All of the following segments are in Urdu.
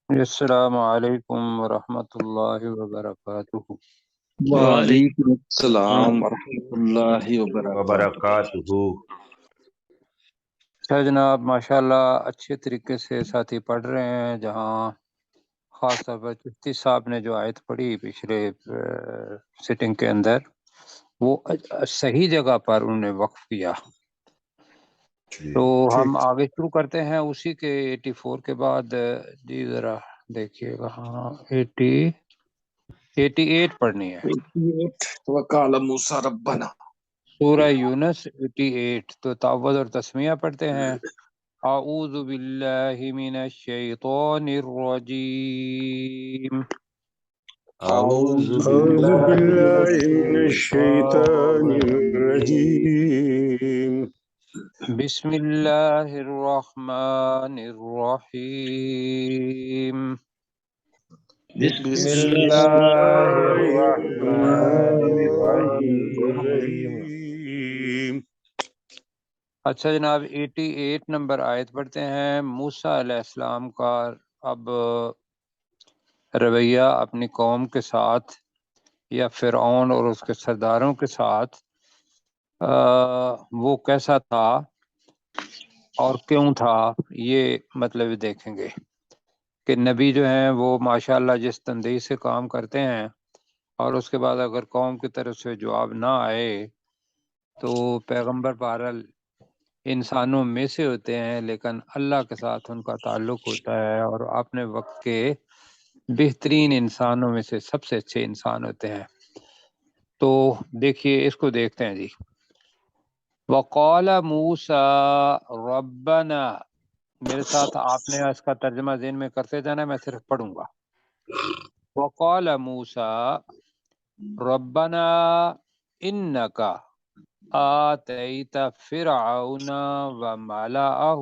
السلام علیکم ورحمۃ اللہ وبرکاتہ۔ وعلیکم السلام ورحمۃ اللہ وبرکاتہ۔ وبرکاتہ۔ اچھا جناب، ماشاءاللہ اچھے طریقے سے ساتھی پڑھ رہے ہیں۔ جہاں خاص طور پر چشتی صاحب نے جو آیت پڑھی پچھلے سٹنگ کے اندر، وہ صحیح جگہ پر انہوں نے وقف کیا۔ تو ہم آگے شروع کرتے ہیں اسی کے 84 کے بعد۔ جی ذرا دیکھیے گا، ہاں 88 پڑھنی ہے، وقال موسیٰ ربنا۔ سورہ یونس 88۔ تو تعوذ اور تسمیہ پڑھتے ہیں۔ اعوذ باللہ من الشیطان الرجیم، اعوذ أعوذ بالله من من الشيطان الرجيم. بسم اللہ الرحمن الرحیم، بسم اللہ الرحمن الرحیم۔ الرحيم. اچھا جناب، 88 نمبر آیت پڑھتے ہیں۔ موسیٰ علیہ السلام کا اب رویہ اپنی قوم کے ساتھ یا فرعون اور اس کے سرداروں کے ساتھ وہ کیسا تھا اور کیوں تھا، یہ مطلب دیکھیں گے کہ نبی جو ہیں وہ ماشاءاللہ جس تندیس سے کام کرتے ہیں، اور اس کے بعد اگر قوم کی طرف سے جواب نہ آئے تو پیغمبر بہرحال انسانوں میں سے ہوتے ہیں، لیکن اللہ کے ساتھ ان کا تعلق ہوتا ہے، اور اپنے وقت کے بہترین انسانوں میں سے سب سے اچھے انسان ہوتے ہیں۔ تو دیکھیے اس کو دیکھتے ہیں جی۔ وقال موسیٰ ربنا، میرے ساتھ آپ نے اس کا ترجمہ ذہن میں کرتے جانا ہے، میں صرف پڑھوں گا۔ وقال موسیٰ ربنا انک آتیت فرعون وملأہ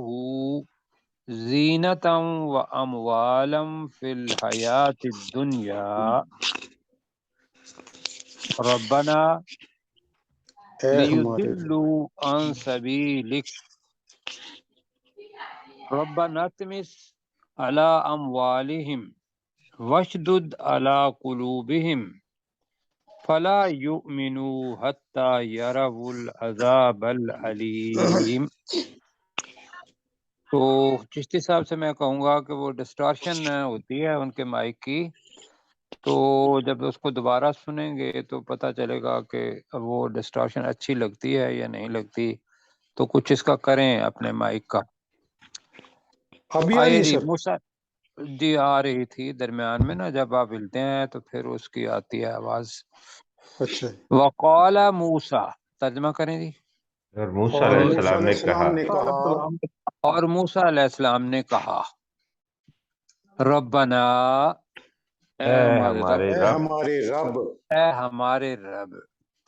زینۃ واموالا فی الحیاۃ الدنیا ربنا اے ہمارے لیضلوا عن سبیلک ربنا اطمس علی اموالہم واشدد علی قلوبہم فلا یؤمنوا حتی یروا العذاب العلیم۔ تو چشتی صاحب سے میں کہوں گا کہ وہ ڈسٹارشن ہوتی ہے ان کے مائک کی، تو جب اس کو دوبارہ سنیں گے تو پتہ چلے گا کہ وہ ڈسٹارشن اچھی لگتی ہے یا نہیں لگتی۔ تو کچھ اس کا کریں اپنے مائک کا۔ ابھی آ رہی آئے ہے جی سر؟ موسیٰ، جی آ رہی تھی درمیان میں نا، جب آپ ہلتے ہیں تو پھر اس کی آتی ہے آواز۔ اچھا۔ وقال موسیٰ، ترجمہ کریں جی۔ اور موسیٰ اور علیہ موسیٰ السلام علیہ نے السلام نے کہا، کہا، اور موسیٰ علیہ السلام نے کہا، ربنا، اے اے ہمارے رب، ہمارے اے رب۔ ہمارے رب۔ اے ہمارے رب۔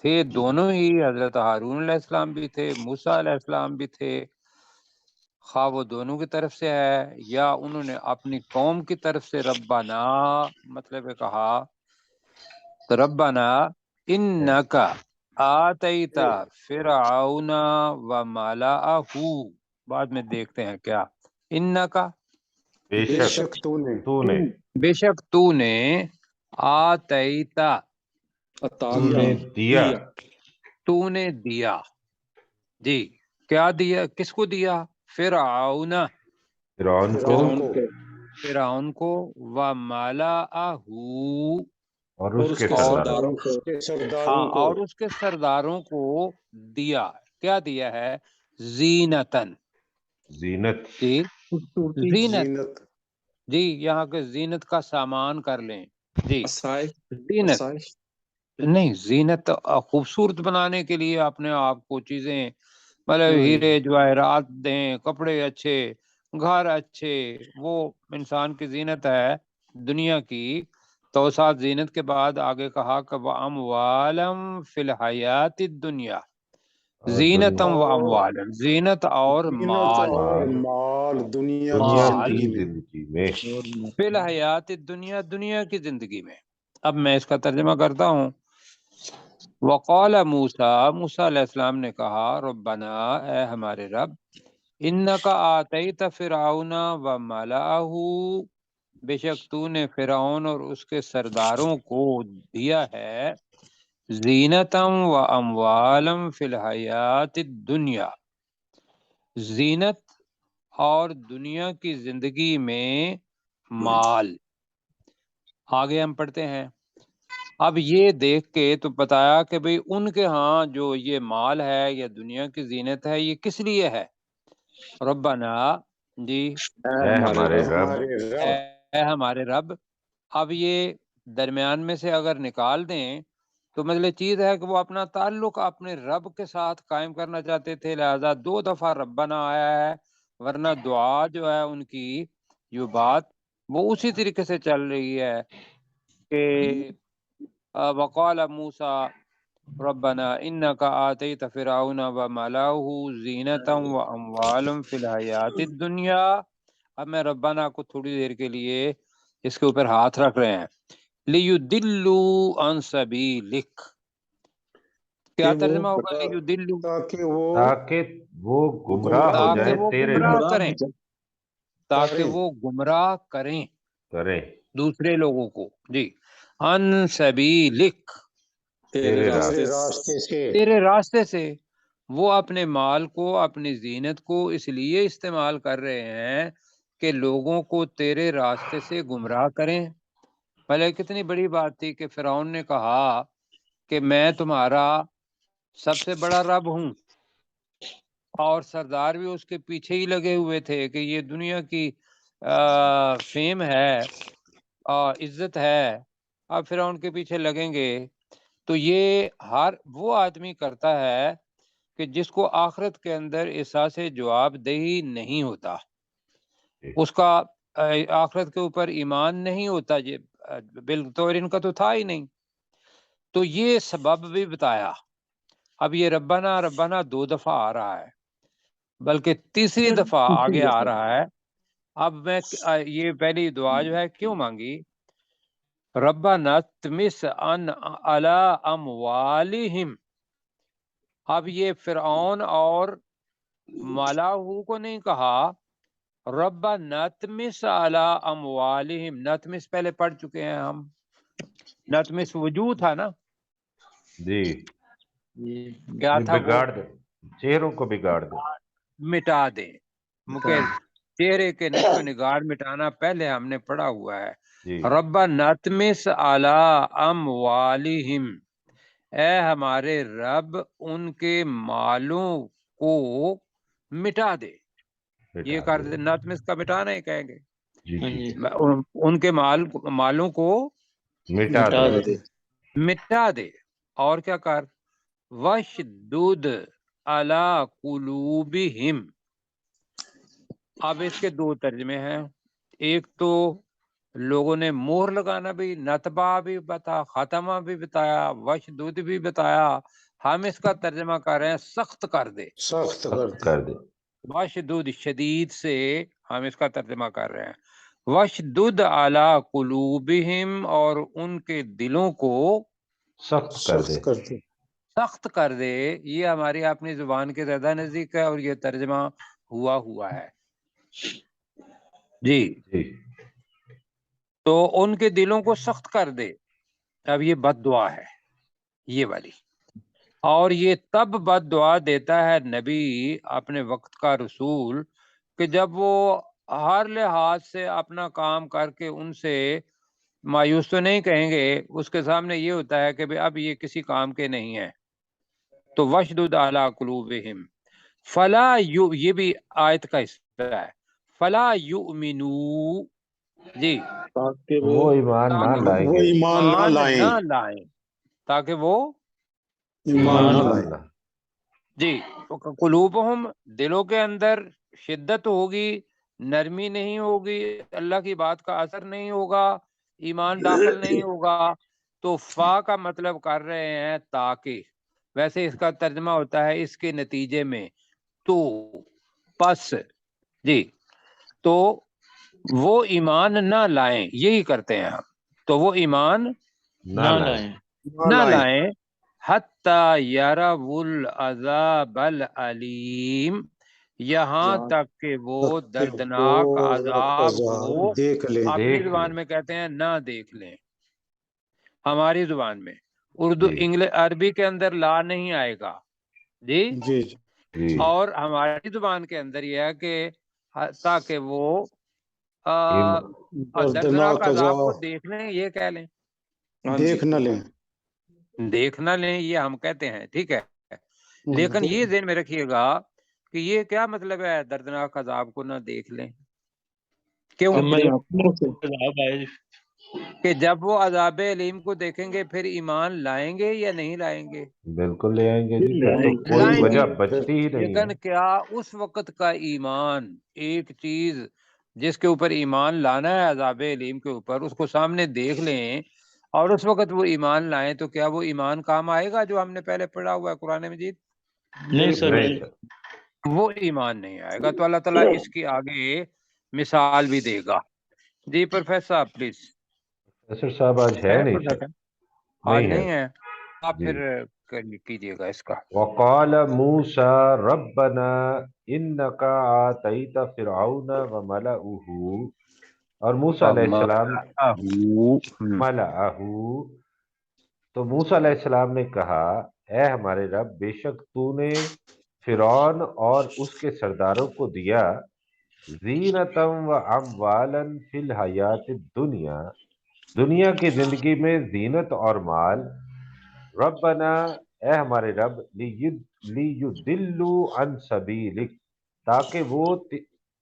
تھے دونوں ہی، حضرت ہارون علیہ السلام بھی تھے، موسیٰ علیہ السلام بھی تھے، خواہ وہ دونوں کی طرف سے ہے یا انہوں نے اپنی قوم کی طرف سے ربنا مطلب ہے کہا۔ تو ربنا انک آتیت فرعون وملأہ، بعد میں دیکھتے ہیں کیا۔ انک، بے بے شک شک تو نے، بے شک تو نے، آتیت، عطا تو کیا، نے دیا، تو نے دیا، جی کیا دیا، کس کو دیا؟ فرعون، فرعون کو فرعون کو فرعون کو، وملأہ، اور اور اس اس کے کے اور سرداروں کو، کے سرداروں ہاں کو اور اس کے سرداروں کو دیا۔ کیا دیا ہے؟ زینتن، زینت، جی خوبصورتی، زینت، زینت، جی یہاں کے زینت کا سامان کر لیں جی، آسائش، زینت آسائش۔ نہیں، زینت خوبصورت بنانے کے لیے اپنے آپ کو چیزیں، مطلب ہیرے جواہرات دیں، کپڑے اچھے، گھر اچھے، وہ انسان کی زینت ہے دنیا کی۔ تو ساتھ زینت کے بعد آگے کہا کہ وَأَمْوَالًا فِي الْحَيَاةِ الدُّنْيَا، اور زینتم و اور اموالن، زینت اور زینت مال، اور مال دنیا کی دنیا مال کی زندگی میں۔ زندگی میں۔ فی الحیات الدنیا، دنیا کی زندگی میں۔ اب میں اس کا ترجمہ کرتا ہوں۔ وقال موسیٰ، موسیٰ علیہ السلام نے کہا، ربنا، اے ہمارے رب، انک آتیت فرعون وملأہ بے شک تو نے فرعون اور اس کے سرداروں کو دیا ہے زینتم و اموالم فی الحیات الدنیا، زینت اور دنیا کی زندگی میں مال۔ آگے ہم پڑھتے ہیں، اب یہ دیکھ کے تو بتایا کہ بھئی ان کے ہاں جو یہ مال ہے یا دنیا کی زینت ہے یہ کس لیے ہے؟ ربنا، جی، اے ہمارے رب، ہمارے رب، اے ہمارے رب۔ اب یہ درمیان میں سے اگر نکال دیں تو مطلب چیز ہے کہ وہ اپنا تعلق اپنے رب کے ساتھ قائم کرنا چاہتے تھے، لہذا 2 دفعہ ربنا آیا ہے، ورنہ دعا جو ہے ان کی جو بات وہ اسی طریقے سے چل رہی ہے کہ وقال موسیٰ ربنا انک آتیت فرعون وملأہ زینۃ واموالا فی الحیات الدنیا۔ اب میں ربنا کو تھوڑی دیر کے لیے اس کے اوپر ہاتھ رکھ رہے ہیں، لیدلوا عن سبیلک، کیا کہ ترجمہ وہ ہوگا لیدلوا؟ تاکہ وہ تاکہ وہ گمراہ ہو تاکہ جائیں وہ تیرے گمراہ گمراہ کریں، ہو جائے۔ تاکہ کریں وہ گمراہ کریں کریں دوسرے لوگوں کو، جی، عن سبیلک، تیرے تیرے تیرے راستے راستے سے، تیرے راستے سے۔ وہ اپنے مال کو اپنی زینت کو اس لیے استعمال کر رہے ہیں کہ لوگوں کو تیرے راستے سے گمراہ کریں۔ پہلے کتنی بڑی بات تھی کہ فرعون نے کہا کہ میں تمہارا سب سے بڑا رب ہوں، اور سردار بھی اس کے پیچھے ہی لگے ہوئے تھے کہ یہ دنیا کی فیم ہے اور عزت ہے، اب فرعون کے پیچھے لگیں گے۔ تو یہ ہر وہ آدمی کرتا ہے کہ جس کو آخرت کے اندر احساس جواب دہی نہیں ہوتا، اس کا آخرت کے اوپر ایمان نہیں ہوتا، بالطور ان کا تو تھا ہی نہیں۔ تو یہ سبب بھی بتایا۔ اب یہ ربنا ربنا 2 دفعہ آ رہا ہے، بلکہ تیسری دفعہ آگے آ رہا ہے۔ اب میں یہ پہلی دعا جو ہے کیوں مانگی؟ ربنا اطمس علی اموالہم۔ اب یہ فرعون اور ملاحو کو نہیں کہا، ربنا اطمس علی اموالہم۔ نتمس پہلے پڑھ چکے ہیں ہم، نتمس وجود تھا نا، جی کیا تھا وہ؟ بگاڑ دے، چہروں کو بگاڑ دے، مٹا دیں، مکہ چہرے کے نصف نگار مٹانا پہلے ہم نے پڑھا ہوا ہے۔ جی ربنا اطمس علی اموالہم، اے ہمارے رب ان کے مالوں کو مٹا دے۔ مٹا یہ کر دے، دے، نتمس کا مٹانا ہی کہیں گے، جی جی ان کے مالوں کو مٹا دے، مٹا دے، اور کیا کر؟ وشدد علی قلوبہم۔ اب اس کے 2 ترجمے ہیں، ایک تو لوگوں نے مہر لگانا بھی، نتبہ بھی بتا، ختمہ بھی بتایا، وشدود بھی بتایا، ہم اس کا ترجمہ کر رہے ہیں سخت کر دے۔ سخت کر سخت کر دے، وشدود شدید سے ہم اس کا ترجمہ کر رہے ہیں، وشدد علی قلوبہم، اور ان کے دلوں کو سخت کر دے، سخت کر دے، سخت کر دے۔ یہ ہماری اپنی زبان کے زیادہ نزدیک ہے اور یہ ترجمہ ہوا ہے، جی۔ جی تو ان کے دلوں کو سخت کر دے۔ اب یہ بد دعا ہے یہ والی، اور یہ تب بد دعا دیتا ہے نبی اپنے وقت کا رسول کہ جب وہ ہر لحاظ سے اپنا کام کر کے ان سے مایوس تو نہیں کہیں گے، اس کے سامنے یہ ہوتا ہے کہ اب یہ کسی کام کے نہیں ہیں۔ تو وشدد علی قلوبہم فلا یہ بھی آیت کا حصہ ہے، فلا یؤمنو، جی، تاکہ وہ ایمان نہ لائیں وہ گے، ایمان نہ لائیں، نہ لائیں، تاکہ وہ ایمان ایمان نہ نہ لائیں، لائیں، جی، قلوبہم دلوں کے اندر شدت ہوگی، نرمی نہیں ہوگی، اللہ کی بات کا اثر نہیں ہوگا، ایمان داخل نہیں ہوگا۔ تو فا کا مطلب کر رہے ہیں تاکہ، ویسے اس کا ترجمہ ہوتا ہے اس کے نتیجے میں، تو پس، جی، تو وہ ایمان نہ لائیں، یہی کرتے ہیں ہم، تو وہ ایمان نہ لائیں، نہ لائیں، حتی یروا العذاب العلیم، یہاں تک کہ وہ دردناک عذاب کو دیکھ لیں اپنی زبان میں کہتے ہیں نہ دیکھ لیں. ہماری زبان میں اردو انگلش عربی کے اندر لا نہیں آئے گا جی جی جی اور ہماری زبان کے اندر یہ ہے کہ تاکہ وہ دردناک عذاب کو دیکھ لیں، یہ کہہ لیں دیکھ نہ لیں. دیکھ نہ لیں، یہ ہم کہتے ہیں ٹھیک ہے. لیکن یہ ذہن میں رکھیے گا کہ یہ کیا مطلب ہے دردناک عذاب کو نہ دیکھ لیں. کیوں؟ کہ جب وہ عذاب علیم کو دیکھیں گے پھر ایمان لائیں گے یا نہیں لائیں گے؟ بالکل لے آئیں گے جی، پھر تو کوئی لائیں وجہ گے. بچتی ہی نہیں لیکن ہے. کیا اس وقت کا ایمان، ایک چیز جس کے اوپر ایمان لانا ہے عذاب علیم کے اوپر، اس کو سامنے دیکھ لیں اور اس وقت وہ ایمان لائیں تو کیا وہ ایمان کام آئے گا جو ہم نے پہلے پڑھا ہوا ہے قرآن مجید؟ نہیں سر، نہیں سر. وہ ایمان نہیں آئے گا. تو اللہ تعالیٰ اس کی آگے مثال بھی دے گا. جی پروفیسر صاحب پلیز. پروفیسر صاحب آج ہے نہیں سر. آج نہیں ہے، آپ جی. پھر کیجیے گا اس کا. وقال موسیٰ ربنا انک آتیت فرعون وملأہ، اور موسیٰ علیہ السلام ملأہ، تو موسیٰ علیہ السلام نے کہا اے ہمارے رب، بے شک تو نے فرعون اور اس کے سرداروں کو دیا زینتم و اموالا فی الحیات الدنیا، دنیا کی زندگی میں زینت اور مال. ربنا، اے ہمارے رب، لیضلوا عن سبیلک، تاکہ وہ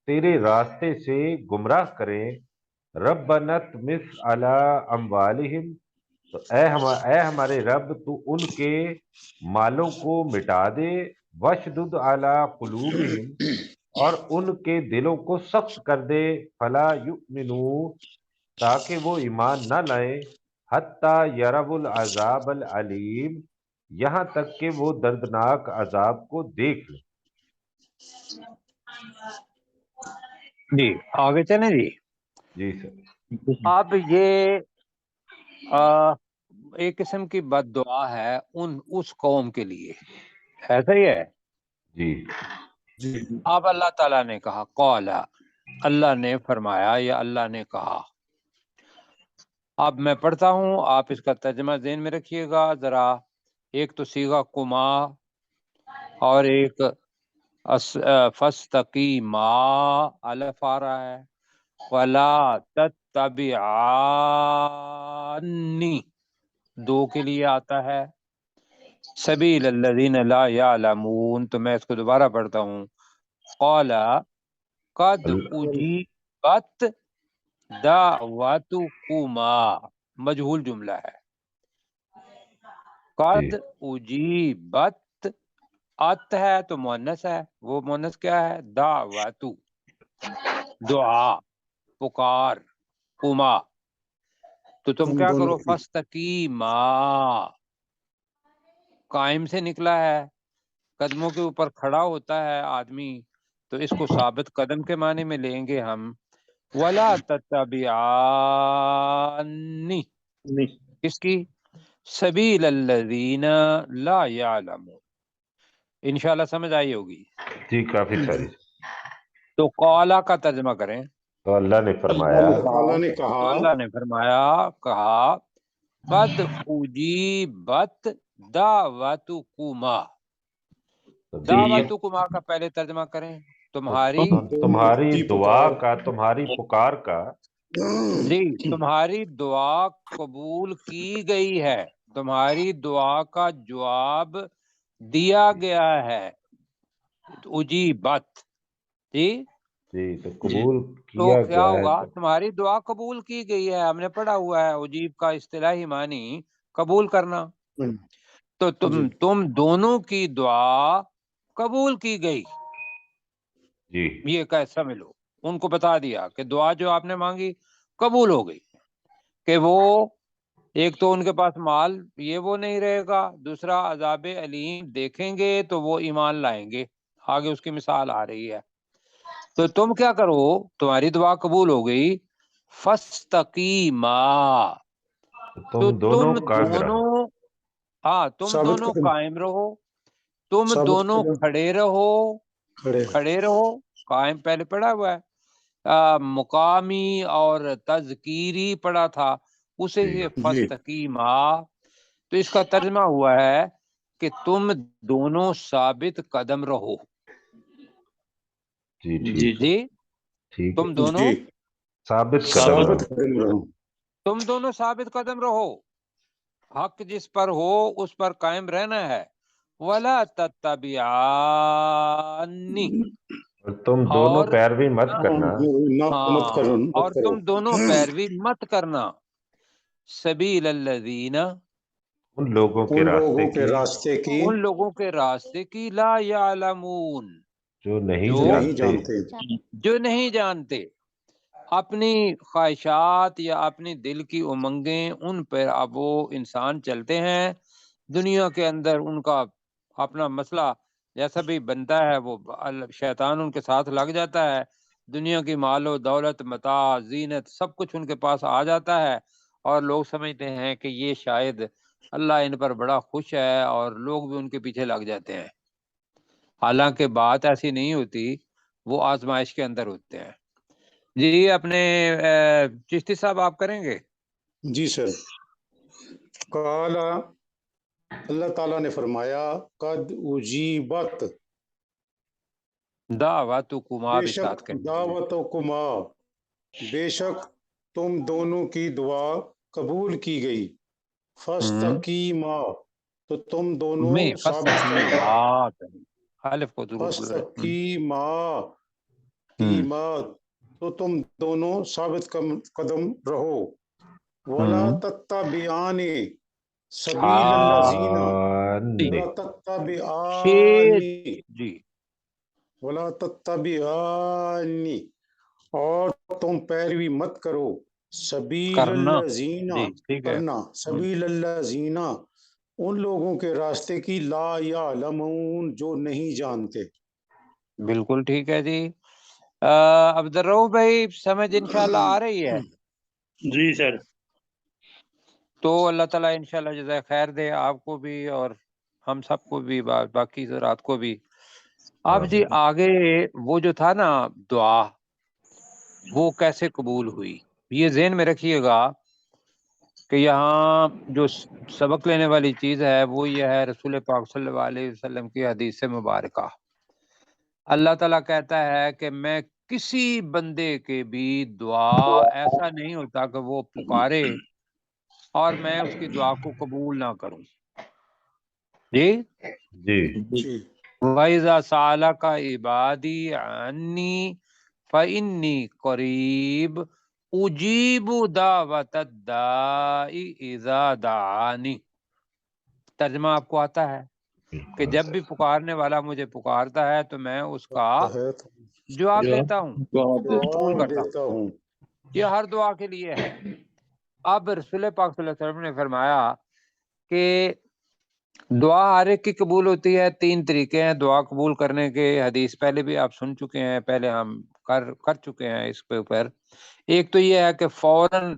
تیرے راستے سے گمراہ کریں. ربنا اطمس علی اموالہم، تو اے ہمارے رب تو ان کے مالوں کو مٹا دے. وشدد علی قلوبہم، اور ان کے دلوں کو سخت کر دے. فلا یؤمنوا، تاکہ وہ ایمان نہ لائیں. حتیٰ یروا العذاب العلیم، یہاں تک کہ وہ دردناک عذاب کو دیکھ لیں. جی آگے چلیں جی. جی سر. اب یہ ایک قسم کی بد دعا ہے اس قوم کے لیے، ایسا ہی ہے جی. اب اللہ تعالیٰ نے کہا قال، اللہ نے فرمایا یا اللہ نے کہا. اب میں پڑھتا ہوں، آپ اس کا ترجمہ ذہن میں رکھیے گا ذرا. ایک تو صیغہ کما اور ایک فاستقیما الف آ رہا ہے. ولا تتبعانی دو کے لیے آتا ہے. سبیل الذین لا یعلمون، تو میں اس کو دوبارہ پڑھتا ہوں. قال قد اجیبت دعوتکما، مجہول جملہ ہے. قد اجیبت، ات ہے تو مؤنث ہے، وہ مؤنث کیا ہے؟ دعوتو، دعا، پکار، کما. تو تم کیا کرو؟ فاستقیما، قائم سے نکلا ہے، قدموں کے اوپر کھڑا ہوتا ہے آدمی تو اس کو ثابت قدم کے معنی میں لیں گے ہم. ولا تتبعانی، کس کی؟ سبیل الذین لا یعلمون. انشاءاللہ سمجھ آئی ہوگی. جی کافی ساری. تو قالا کا ترجمہ کریں. تو اللہ نے فرمایا، اللہ نے فرمایا، کہا قد اجیبت دعوتکما. دعوتکما کا پہلے ترجمہ کریں، تمہاری دعا کا، تمہاری پکار کا. جی تمہاری دعا قبول کی گئی ہے، تمہاری دعا کا جواب دیا گیا ہے. اجیبت، جی تو قبول تو کیا کیا گیا ہوگا؟ ہے. تمہاری دعا قبول کی گئی ہے. ہم نے پڑھا ہوا ہے اجیب کا اصطلاحی معنی قبول کرنا. تو تم دونوں کی دعا قبول کی گئی. جی یہ کیسا ملو، ان کو بتا دیا کہ دعا جو آپ نے مانگی قبول ہو گئی. کہ وہ ایک تو ان کے پاس مال یہ وہ نہیں رہے گا، دوسرا عذاب علیم دیکھیں گے تو وہ ایمان لائیں گے. آگے اس کی مثال آ رہی ہے. تو تم کیا کرو؟ تمہاری دعا قبول ہو گئی. فاستقیما، تو تم دونوں، ہاں تم دونوں قائم رہو، تم دونوں کھڑے رہو کھڑے رہو، قائم پہلے پڑھا ہوا ہے، مقامی اور تذکیری پڑھا تھا، اسے ہی فاستقیما، تو اس کا ترجمہ ہوا ہے کہ تم دونوں ثابت قدم رہو. جی جی ٹھیک ہے، ٹھیک تم ہے، دونوں ثابت قدم ثابت رہو. قدم رہو. تم دونوں ثابت قدم رہو، حق جس پر ہو اس پر قائم رہنا ہے. ولا تتبعانی، اور تم دونوں اور پیروی مت کرنا، مت کرو. اور تم دونوں پیروی مت کرنا، سبیل الذین، ان لوگوں کے ان راستے لوگوں کے کی راستے کی ان لوگوں کے راستے کی، لا یعلمون، جو نہیں جو نہیں جانتے. جانتے. جو نہیں جانتے. اپنی خواہشات یا اپنی دل کی امنگیں، ان پر اب وہ انسان چلتے ہیں دنیا کے اندر، ان کا اپنا مسئلہ جیسا بھی بنتا ہے وہ شیطان ان کے ساتھ لگ جاتا ہے، دنیا کی مال و دولت، متاع، زینت، سب کچھ ان کے پاس آ جاتا ہے، اور لوگ سمجھتے ہیں کہ یہ شاید اللہ ان پر بڑا خوش ہے، اور لوگ بھی ان کے پیچھے لگ جاتے ہیں. حالانکہ بات ایسی نہیں ہوتی، وہ آزمائش کے اندر ہوتے ہیں. جی اپنے چشتی صاحب آپ کریں گے؟ جی سر. قال، اللہ تعالیٰ نے فرمایا، قد اجیبت، دعوتکما بے بھی شک ساتھ کہیں. دعوتکما، بے شک تم دونوں کی دعا قبول کی گئی. فاستقیما، تو تم دونوں میں ثابت قدم. الف کو ضرور بولے. فاستقیما، قیما، تو تم دونوں ثابت قدم رہو. ولا تتبعان سبیل الذین، ولا تتبعان، جی ولا تتبعان، اور تم پیروی مت کرو، سبیل کرنا، الذین، جی ٹھیک ہے. کرنا، سبیل الذین، ان لوگوں کے راستے کی، لا یعلمون، جو نہیں جانتے. بالکل ٹھیک ہے جی. عبدالرؤف بھائی سمجھ انشاءاللہ آ رہی ہے؟ جی سر. تو اللہ تعالیٰ انشاءاللہ جزائے خیر دے آپ کو بھی اور ہم سب کو بھی، باقی رات کو بھی. اب جی آگے وہ جو تھا نا دعا، وہ کیسے قبول ہوئی، یہ ذہن میں رکھیے گا کہ یہاں جو سبق لینے والی چیز ہے وہ یہ ہے، رسول پاک صلی اللہ علیہ وسلم کی حدیث مبارکہ. اللہ تعالیٰ کہتا ہے کہ میں کسی بندے کے بھی دعا ایسا نہیں ہوتا کہ وہ پکارے اور میں اس کی دعا کو قبول نہ کروں. جی جی جی وَإِذَا سَأَلَكَ عِبَادِي عَنِّي فَإِنِّي قَرِيبٌ أُجِيبُ دَعْوَةَ الدَّاعِ إِذَا دَعَانِ. ترجمہ آپ کو آتا ہے کہ جب بھی پکارنے والا مجھے پکارتا ہے تو میں اس کا جواب دیتا ہوں، قبول کرتا ہوں. دیتا ہوں. یہ ہر دعا کے لیے ہے. اب رسول پاک صلی اللہ علیہ وسلم نے فرمایا کہ دعا ہر ایک کی قبول ہوتی ہے. 3 طریقے ہیں دعا قبول کرنے کے، حدیث پہلے بھی آپ سن چکے ہیں، پہلے ہم کر چکے ہیں اس کے اوپر. ایک تو یہ ہے کہ فوراً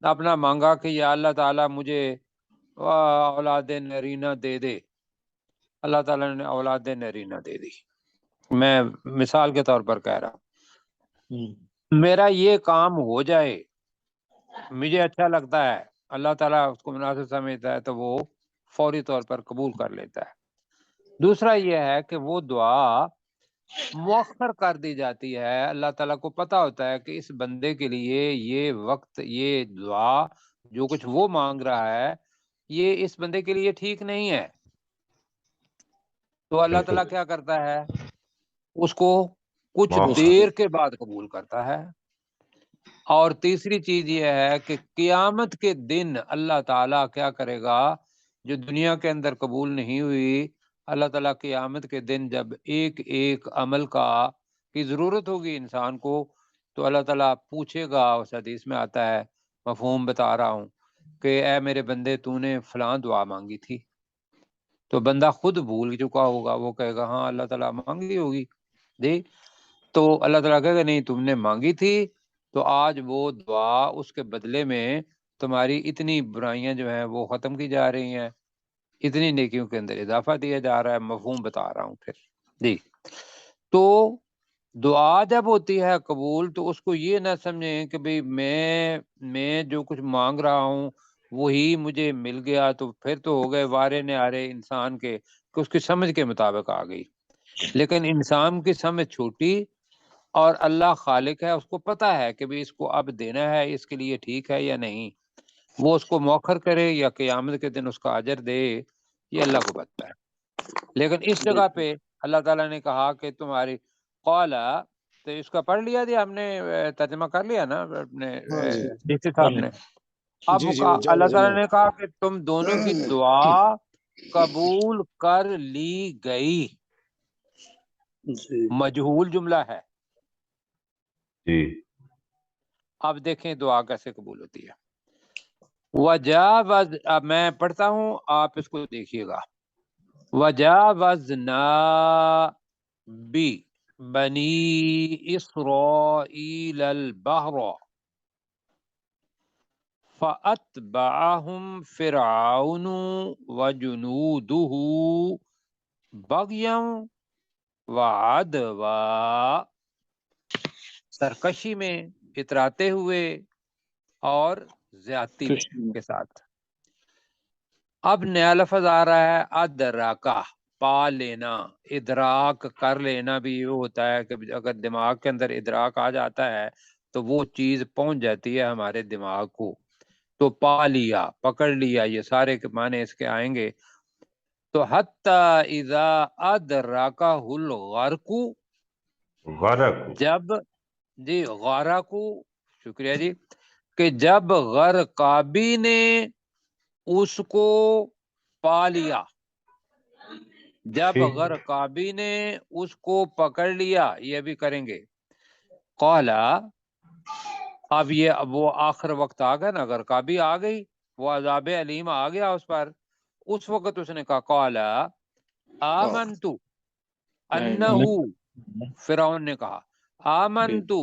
اپنا مانگا کہ یا اللہ تعالیٰ مجھے اولاد نرینہ دے دے. اللہ تعالیٰ نے اولاد نرینہ دے دی. میں مثال کے طور پر کہہ رہا ہوں، میرا یہ کام ہو جائے، مجھے اچھا لگتا ہے، اللہ تعالیٰ اس کو مناسب سمجھتا ہے تو وہ فوری طور پر قبول کر لیتا ہے. دوسرا یہ ہے کہ وہ دعا مؤخر کر دی جاتی ہے. اللہ تعالیٰ کو پتہ ہوتا ہے کہ اس بندے کے لیے یہ وقت، یہ دعا، جو کچھ وہ مانگ رہا ہے، یہ اس بندے کے لیے ٹھیک نہیں ہے. تو اللہ تعالیٰ کیا کرتا ہے، اس کو کچھ دیر کے بعد قبول کرتا ہے. اور تیسری چیز یہ ہے کہ قیامت کے دن اللہ تعالیٰ کیا کرے گا، جو دنیا کے اندر قبول نہیں ہوئی، اللہ تعالیٰ قیامت کے دن جب ایک ایک عمل کی ضرورت ہوگی انسان کو، تو اللہ تعالیٰ پوچھے گا. اس حدیث میں آتا ہے، مفہوم بتا رہا ہوں، کہ اے میرے بندے تو نے فلاں دعا مانگی تھی. تو بندہ خود بھول چکا ہوگا، وہ کہے گا ہاں اللہ تعالیٰ مانگی ہوگی جی. تو اللہ تعالیٰ کہے گا نہیں تم نے مانگی تھی، تو آج وہ دعا اس کے بدلے میں تمہاری اتنی برائیاں جو ہیں وہ ختم کی جا رہی ہیں، اتنی نیکیوں کے اندر اضافہ دیا جا رہا ہے. مفہوم بتا رہا ہوں پھر جی. تو دعا جب ہوتی ہے قبول تو اس کو یہ نہ سمجھیں کہ بھئی میں جو کچھ مانگ رہا ہوں وہی مجھے مل گیا تو پھر تو ہو گئے وارے نیارے انسان کے، کہ اس کی سمجھ کے مطابق آ گئی. لیکن انسان کی سمجھ چھوٹی اور اللہ خالق ہے، اس کو پتہ ہے کہ بھئی اس کو اب دینا ہے، اس کے لیے ٹھیک ہے یا نہیں. وہ اس کو مؤخر کرے یا قیامت کے دن اس کا اجر دے، یہ اللہ کو پتہ ہے. لیکن اس جگہ پہ اللہ تعالیٰ نے کہا کہ تمہاری قالا، تو اس کا پڑھ لیا جی ہم نے، ترجمہ کر لیا نا اپنے ہاں جی ڈی صاحب نے. اب جی وہ اللہ جلد تعالیٰ نے کہا کہ تم دونوں کی دعا قبول کر لی گئی. مجہول جملہ ہے. جی اب دیکھیں دعا کیسے قبول ہوتی ہے. وجاوز، اب میں پڑھتا ہوں آپ اس کو دیکھیے گا. وجاوزنا بی بنی اسرائیل البحر فأتبعهم فرعون وجنوده بغیا وعدوا، سرکشی میں، اتراتے ہوئے اور زیادتی میں کے ساتھ. اب نیا لفظ آ رہا ہے ادراکا، پا لینا. ادراک کر لینا بھی یہ ہوتا ہے کہ اگر دماغ کے اندر ادراک آ جاتا ہے تو وہ چیز پہنچ جاتی ہے ہمارے دماغ کو. تو پا لیا، پکڑ لیا، یہ سارے کے معنی اس کے آئیں گے. تو حتی اذا ادراکہ الغرق، غرق، جب، جی غرق، شکریہ جی، کہ جب غرقابی نے اس کو پا لیا، جب ٹھیک، غرقابی نے اس کو پکڑ لیا. یہ بھی کریں گے. قالا، اب وہ آخر وقت آ گیا نا، غرقابی آ گئی، وہ عذاب علیم آ گیا اس پر. اس وقت اس نے کہا قالا آمنتو انہو، فرعون نے کہا آمنتو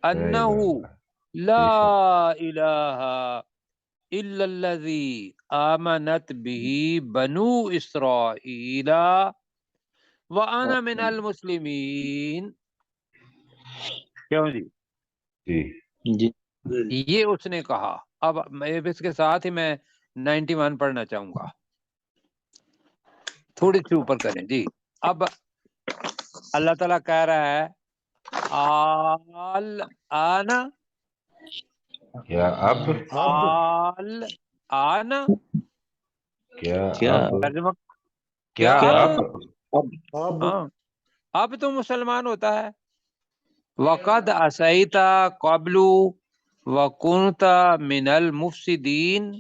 انہو لا الہ الا الذی آمنت به بنو اسرائیل وانا من المسلمین. کیوں جی؟ جی یہ اس نے کہا. اب اس کے ساتھ ہی میں 91 پڑھنا چاہوں گا، تھوڑی سی اوپر کریں جی. اب اللہ تعالیٰ کہہ رہا ہے آل آنا، کیا اب، آل آنا، کیا اب، ترجمہ کیا اب، اب ہاں اب تو مسلمان ہوتا ہے. وقد عصیت قبل وکنت من المفسدین،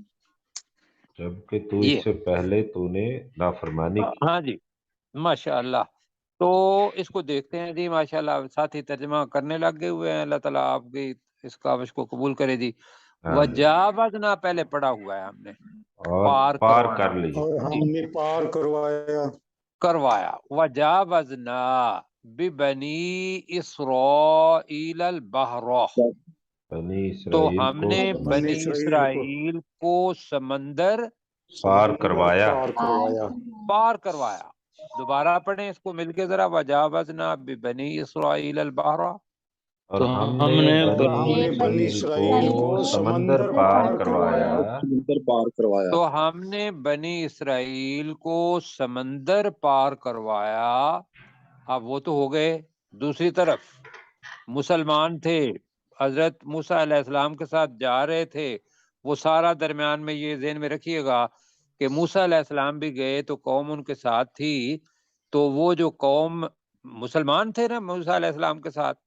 جبکہ تو یہ اس سے پہلے تو نے نافرمانی کی. ہاں جی ماشاء اللہ. تو اس کو دیکھتے ہیں جی ماشاء اللہ، ساتھی ترجمہ کرنے لگ گئے ہوئے ہیں. اللہ تعالیٰ آپ کی اس کاوش کو قبول کرے جی. وجاوزنا پہلے پڑھا ہوا ہے ہم نے، اور پار کر لی. اور ہم نے پار کروایا. وجاوزنا ببنی اسرائیل البحر، بنی تو اسرائیل ہم کو نے بنی اسرائیل کو اسرائیل کو سمندر پار کروایا. پار کروایا. دوبارہ پڑھیں اس کو مل کے ذرا. وجاوزنا ببنی اسرائیل البحر، اور ہم نے بنی اسرائیل کو سمندر پار کروایا. تو ہم نے بنی اسرائیل کو سمندر پار کروایا. اب وہ تو ہو گئے. دوسری طرف مسلمان تھے، حضرت موسیٰ علیہ السلام کے ساتھ جا رہے تھے. وہ سارا درمیان میں یہ ذہن میں رکھیے گا کہ موسیٰ علیہ السلام بھی گئے تو قوم ان کے ساتھ تھی. تو وہ جو قوم مسلمان تھے نا موسیٰ علیہ السلام کے ساتھ،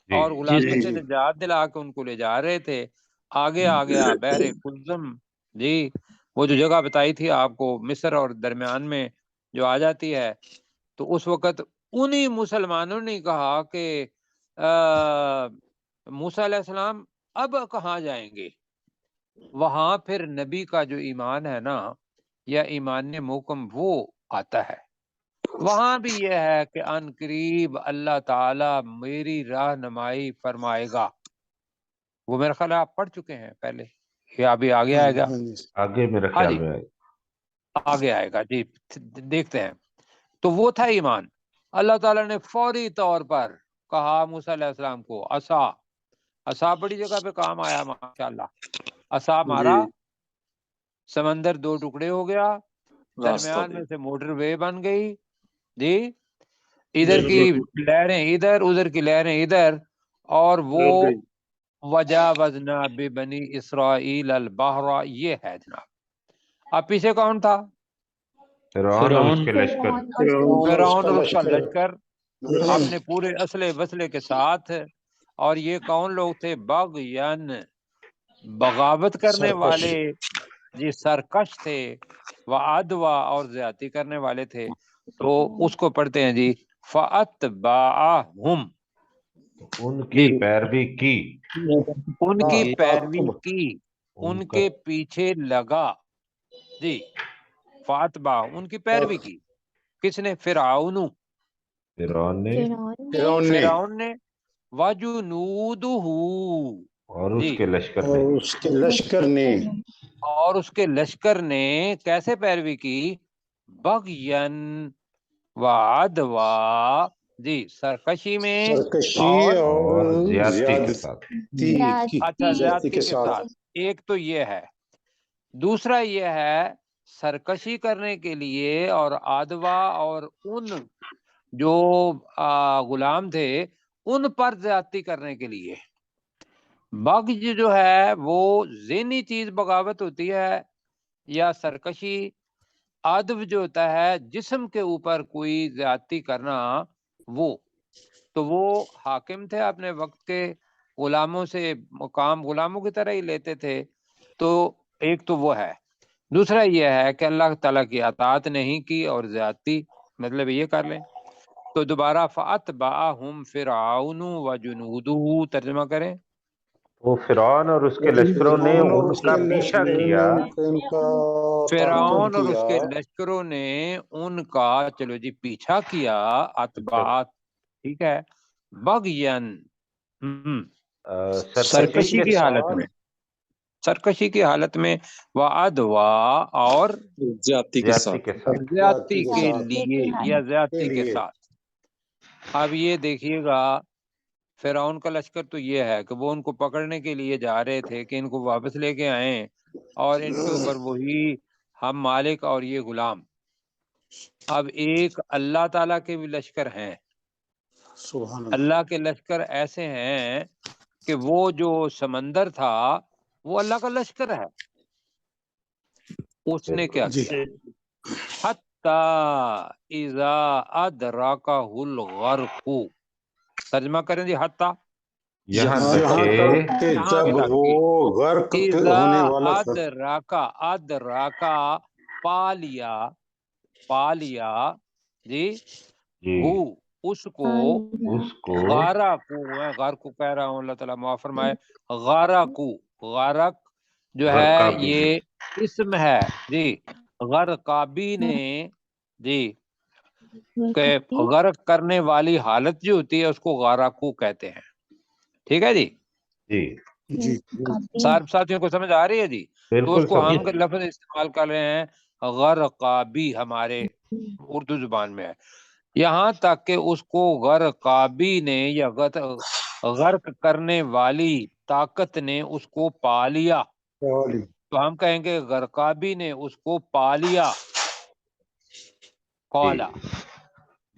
جی اور غلامی سے نجات دلا کے ان کو لے جا رہے تھے. آگے آ گیا بحر کلزم، جی وہ جو جگہ بتائی تھی آپ کو، مصر اور درمیان میں جو آ جاتی ہے. تو اس وقت انہی مسلمانوں نے کہا کہ موسیٰ علیہ السلام اب کہاں جائیں گے. وہاں پھر نبی کا جو ایمان ہے نا، یا ایمان محکم، وہ آتا ہے. وہاں بھی یہ ہے کہ ان قریب اللہ تعالی میری رہنمائی فرمائے گا. وہ میرا خیال آپ پڑھ چکے ہیں پہلے، یہ ابھی آگے آئے گا. آگے میرے ہاں خیال جی میں آئے. آگے آئے گا جی، دیکھتے ہیں. تو وہ تھا ایمان. اللہ تعالیٰ نے فوری طور پر کہا موسیٰ علیہ السلام کو عصا بڑی جگہ پہ کام آیا ماشاءاللہ. عصا مارا، سمندر 2 ٹکڑے ہو گیا، درمیان میں سے موٹر وے بن گئی جی، ادھر کی لہریں ادھر، ادھر کی لہریں ادھر، اور وہ وجاوزنا ببنی اسرائیل البحر، یہ ہے جناب. اب پیچھے کون تھا؟ فرعون اور اس کے لشکر. فرعون اور اس کا لشکر اپنے پورے اسلحے وسلے کے ساتھ. اور یہ کون لوگ تھے؟ بغین، بغاوت کرنے والے جی، سرکش تھے، وعدوا، اور زیادتی کرنے والے تھے. تو اس کو پڑھتے ہیں جی فَأَتْبَعَهُمْ، ان کی پیروی کی، ان کی پیروی کی، ان کے پیچھے لگا جی. فاتبا، ان کی پیروی کی. کس نے؟ فرعون نے، وجنودہ، اور اس کے لشکر نے، اور اس کے لشکر نے کیسے پیروی کی؟ بغین وعدوا جی، سرکشی میں اور زیادتی کے ساتھ. اچھا، زیادتی کے ساتھ. ایک تو یہ ہے. دوسرا یہ ہے سرکشی کرنے کے لیے، اور آدوا، اور ان جو غلام تھے ان پر زیادتی کرنے کے لیے. بغض جو ہے وہ ذہنی چیز بغاوت ہوتی ہے، یا سرکشی. عدو جو ہوتا ہے جسم کے اوپر کوئی زیادتی کرنا، وہ تو وہ حاکم تھے اپنے وقت کے، غلاموں سے کام غلاموں کی طرح ہی لیتے تھے. تو ایک تو وہ ہے. دوسرا یہ ہے کہ اللہ تعالیٰ کی اطاعت نہیں کی اور زیادتی، مطلب یہ کر لیں. تو دوبارہ فَأَتْبَعَهُمْ فِرْعَوْنُ وَجُنُودُهُ ترجمہ کریں. وہ فرعون اور اس کے لشکروں نے ان کا پیچھا کیا. فرعون اور اس کے لشکروں نے ان کا چلو جی پیچھا کیا. اتباع، ٹھیک ہے. بغین، سرکشی کی حالت میں، سرکشی کی حالت میں، وعدوا، اور زیادتی کے ساتھ، زیادتی کے لیے یا زیادتی کے ساتھ. اب یہ دیکھیے گا فرعون کا لشکر تو یہ ہے کہ وہ ان کو پکڑنے کے لیے جا رہے تھے کہ ان کو واپس لے کے آئیں، اور ان کے اوپر وہی ہم مالک اور یہ غلام. اب ایک اللہ تعالیٰ کے بھی لشکر ہیں. اللہ کے لشکر ایسے ہیں کہ وہ جو سمندر تھا وہ اللہ کا لشکر ہے. اس نے کیا کیا؟ حتی اذا ادرکہ الغرق، ترجمہ کریں جی. حتی، یہاں تک کہ جب وہ غرق ہونے والا تھا. ادراکا، پالیا جی، ہو، اس کو، غارہ کو، میں غار کو کہہ رہا ہوں، اللہ تعالیٰ معاف فرمائے. غارہ کو، غارق جو ہے یہ اسم ہے جی. غرقابی نے جی، کہ غرق کرنے والی حالت جو ہوتی ہے اس کو غارقو کہتے ہیں. ٹھیک ہے جی. جی سارے ساتھیوں کو سمجھ آ رہی ہے جی؟ تو اس کو ہم لفظ استعمال کر رہے ہیں غرقابی، ہمارے اردو زبان میں ہے. یہاں تک کہ اس کو غرقابی نے یا غرق کرنے والی طاقت نے اس کو پا لیا، تو ہم کہیں گے غرقابی نے اس کو پا لیا. قالا،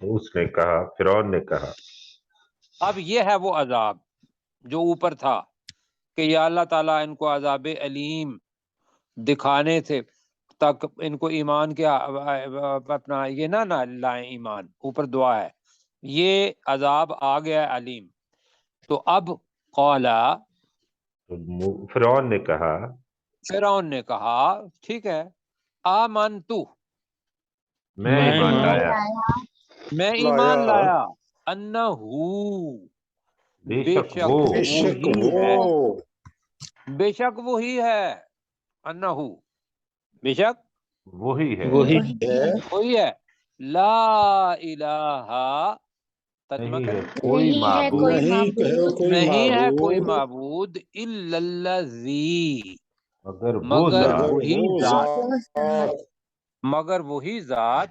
اس نے کہا، فرعون نے کہا. اب یہ ہے وہ عذاب جو اوپر تھا کہ یا اللہ تعالیٰ ان کو عذاب علیم دکھانے تھے تک ان کو ایمان کے اپنا یہ نہ لائیں ایمان، اوپر دعا ہے. یہ عذاب آ گیا علیم. تو اب قالا، فرعون نے کہا ٹھیک ہے، آمنتو، میں ایمان لایا، انہو، بے شک وہی ہے، انہو، بے شک وہی ہے. لا الہ، ترجمہ کریں، نہیں ہے کوئی معبود الا الذی، مگر وہی ذات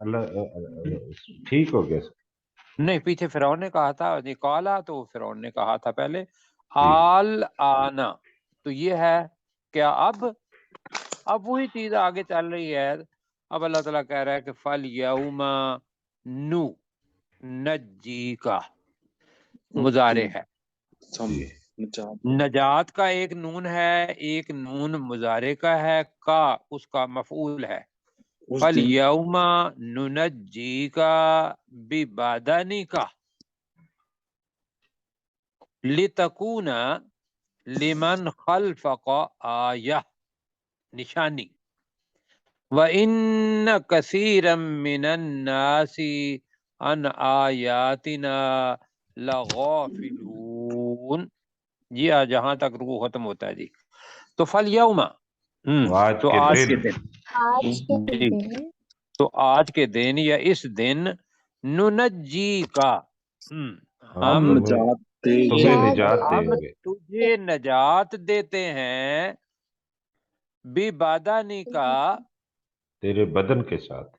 اللہ ٹھیک ہو گیا سر؟ نہیں، پیچھے فرعون نے کہا تھا نکالا، تو فرعون نے کہا تھا پہلے آل آنا، تو یہ ہے کیا اب وہی چیز آگے چل رہی ہے. اب اللہ تعالیٰ کہہ رہا ہے کہ فل یوم نو نجی کا مضارع ہے، نجات کا ایک نون ہے، ایک نون مضارع کا ہے، کا اس کا مفعول ہے. فل یوم ننجی کا ببدنی کا لتکون لمن خلفک آیہ، نشانی. وَإِنَّ كَثِيرًا مِّنَ النَّاسِ عَنْ آيَاتِنَا لَغَافِلُونَ. جی جہاں تک رکوع ختم ہوتا ہے جی. تو فَالْيَوْمَ تو آج کے دن، آج کے جی دن تو آج کے دن یا اس دن ننجی کا ہم تمہیں نجات دیں ہم گے تجھے نجات دیتے ہیں بِبَدَنِکَ کا تیرے بدن کے ساتھ.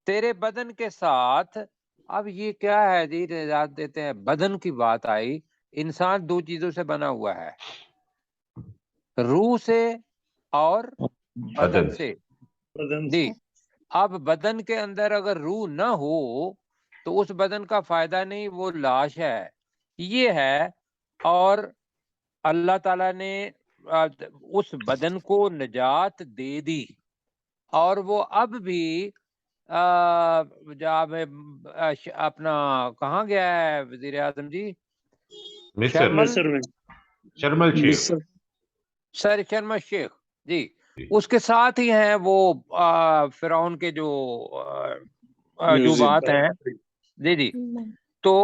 تیرے بدن کے ساتھ. اب یہ کیا ہے جی نجات دیتے ہیں، بدن کی بات آئی. انسان دو چیزوں سے بنا ہوا ہے، روح سے اور بدن سے. جی اب بدن کے اندر اگر روح نہ ہو تو اس بدن کا فائدہ نہیں، وہ لاش ہے. یہ ہے، اور اللہ تعالیٰ نے اس بدن کو نجات دے دی، اور وہ اب بھی جب اپنا کہاں گیا ہے وزیر اعظم جی؟ مصر شرم الشیخ، سر شرم الشیخ جی. اس کے ساتھ ہی ہیں وہ فرعون کے جو بات ہیں جی جی. تو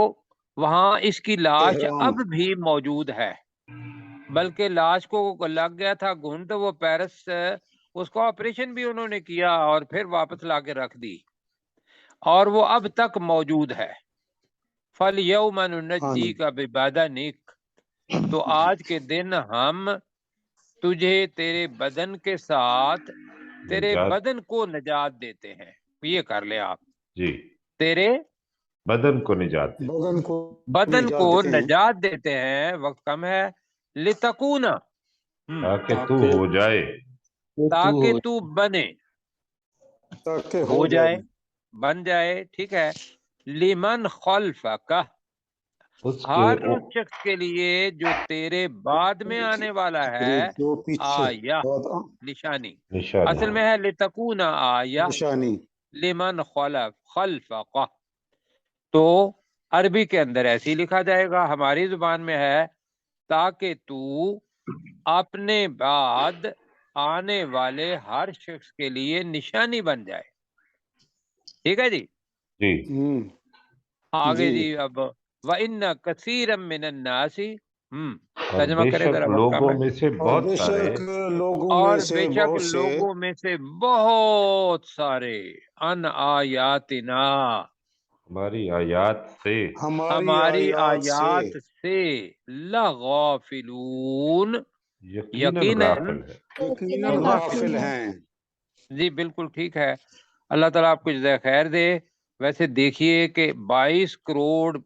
وہاں اس کی لاش اب بھی موجود ہے، بلکہ لاش کو لگ گیا تھا گھن، تو وہ پیرس اس کو آپریشن بھی انہوں نے کیا اور پھر واپس لا کے رکھ دی، اور وہ اب تک موجود ہے. فَالْيَوْمَ نُنَجِّيكَ بِبَدَنِكَ تو آج کے دن ہم تجھے تیرے بدن کے ساتھ تیرے بدن کو نجات دیتے ہیں. یہ کر لیں آپ جی تیرے بدن کو نجات دیں، بدن کو نجات دیتے ہیں. وقت کم ہے. لِتَكُونَ تاکہ تو ہو جائے، تاکہ تو بنے، ہو جائے، بن جائے. ٹھیک ہے. لمن خلفک اس کے ہر اس شخص کے لیے جو تیرے بعد میں آنے والا ہے، آیہ نشانی. اصل میں ہے لتکون آیہ لمن خلفک. تو عربی کے اندر ایسے ہی لکھا جائے گا، ہماری زبان میں ہے تاکہ تو اپنے بعد آنے والے ہر شخص کے لیے نشانی بن جائے. ٹھیک ہے جی. جی آگے جی. اب وَإِنَّ كَثِيرًا مِّنَ النَّاسِ ترجمہ بے کرے شک ذرا، وقت لوگوں کم ہے. میں سے بہت سارے، اور بے شک لوگوں میں سے بہت سارے ان آیاتنا ہماری آیات سے، ہماری آیات سے لغافلون یقیناً غافل ہیں. جی بالکل ٹھیک ہے. اللہ تعالیٰ آپ کو جزائے خیر دے. ویسے دیکھیے کہ 22 کروڑ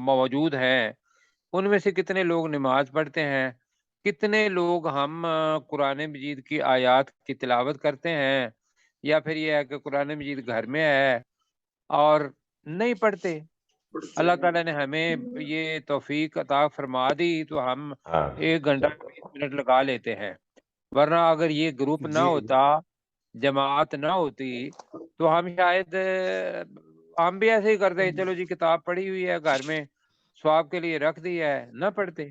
موجود ہیں، ان میں سے کتنے لوگ نماز پڑھتے ہیں، کتنے لوگ ہم قرآن مجید کی آیات کی تلاوت کرتے ہیں، یا پھر یہ ہے کہ قرآن مجید گھر میں ہے اور نہیں پڑھتے. اللہ تعالیٰ نے ہمیں یہ توفیق عطا فرما دی تو ہم 1 گھنٹہ 20 منٹ لگا لیتے ہیں، ورنہ اگر یہ گروپ نہ ہوتا، جماعت نہ ہوتی، تو ہم شاید ہم بھی ایسے ہی کرتے ہیں، چلو جی کتاب پڑھی ہوئی ہے گھر میں، ثواب کے لیے رکھ دی ہے، نہ پڑھتے.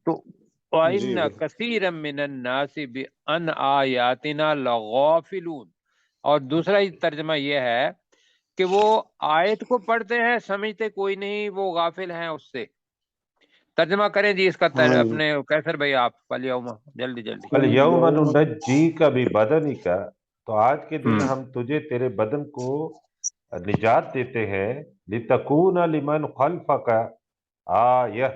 تو وَإِنَّ كَثِيرًا مِّنَ النَّاسِ بِأَنْ آيَاتِنَا لَغَافِلُونَ. اور دوسرا ہی ترجمہ یہ ہے کہ وہ آیت کو پڑھتے ہیں، سمجھتے کوئی نہیں، وہ غافل ہیں اس سے. ترجمہ کریں جی اس کا اپنے کیسر بھائی آپ. فَالْيَوْمَ جلدی جلدی. الْيَوْمَ نُنَجِّيكَ بِبَدَنِكَ تو آج کے دن ہم تجھے تیرے بدن کو نجات دیتے ہیں، لِتَكُونَ لِمَنْ خَلْفَكَ آیہ